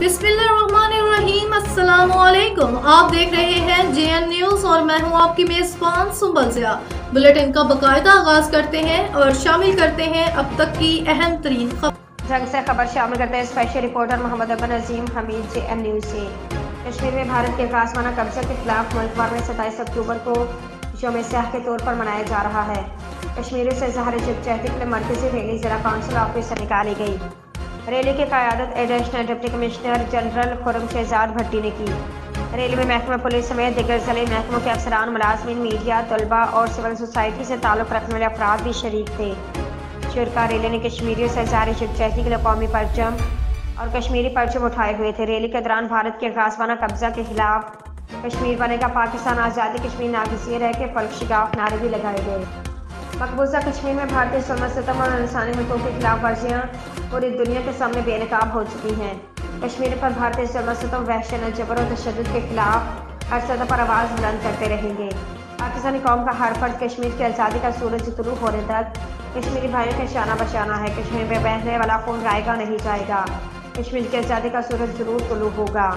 बिस्मिल्लाहिर्रहमानिर्रहीम। अस्सलामुअलैकुम। आप देख रहे हैं JN न्यूज़ और मैं हूं आपकी मेज़बान सुंबल ज़िया। बुलेटिन का बाकायदा आगाज करते हैं और शामिल करते हैं अब तक की अहम तरीन खबर। जंग से खबर शामिल करते हैं special reporter Mohammad Abbas Najeem Hameed JN news से। कश्मीर में भारत के खासमाना कब्जे के खिलाफ मुल्क भर में 27 अक्टूबर को यौम स्याह के तौर पर मनाया जा रहा है। कश्मीरियों से इज़हार यकजहती के लिए मरकजी रैली ज़िला काउंसिल ऑफिस से निकाली गई। रैली की क़यादत additional deputy commissioner general Khurram Shahzad Bhatti ने की। रैली में महकमा पुलिस समेत दिगर ज़िले महकमों के अफसरान, मुलाज़मीन, मीडिया, तलबा और सिविल सोसाइटी से ताल्लुक़ रखने वाले अफराद भी शरीक थे। शुरका रैली ने कश्मीरियों से इज़हार यकजहती के लिए कौमी परचम और कश्मीरी परचम उठाए हुए थे। रैली के दौरान भारत के खासमाना कब्जा के खिलाफ कश्मीर बनेगा पाकिस्तान, आज़ादी कश्मीर नागज़ीर है के फलकशिगाफ नारे भी लगाए गए। मकबूजा कश्मीर में भारतीय जुल्म सितम और इंसानी हकूक़ की खिलाफ वर्जियाँ पूरी दुनिया के सामने बेनकाब हो चुकी हैं। कश्मीर पर भारतीय जुल्म सितम, वहशत, जबर और तशद्दुद के खिलाफ हर सतह पर आवाज़ बुलंद करते रहेंगे। पाकिस्तानी कौम का हर फर्द कश्मीर की आज़ादी का सूरज तुलू होने तक कश्मीरी भाइयों का शाना बशाना है। कश्मीर में बहने वाला खून रायगा नहीं जाएगा। कश्मीर की आज़ादी का सूरज जरूर तुलू होगा।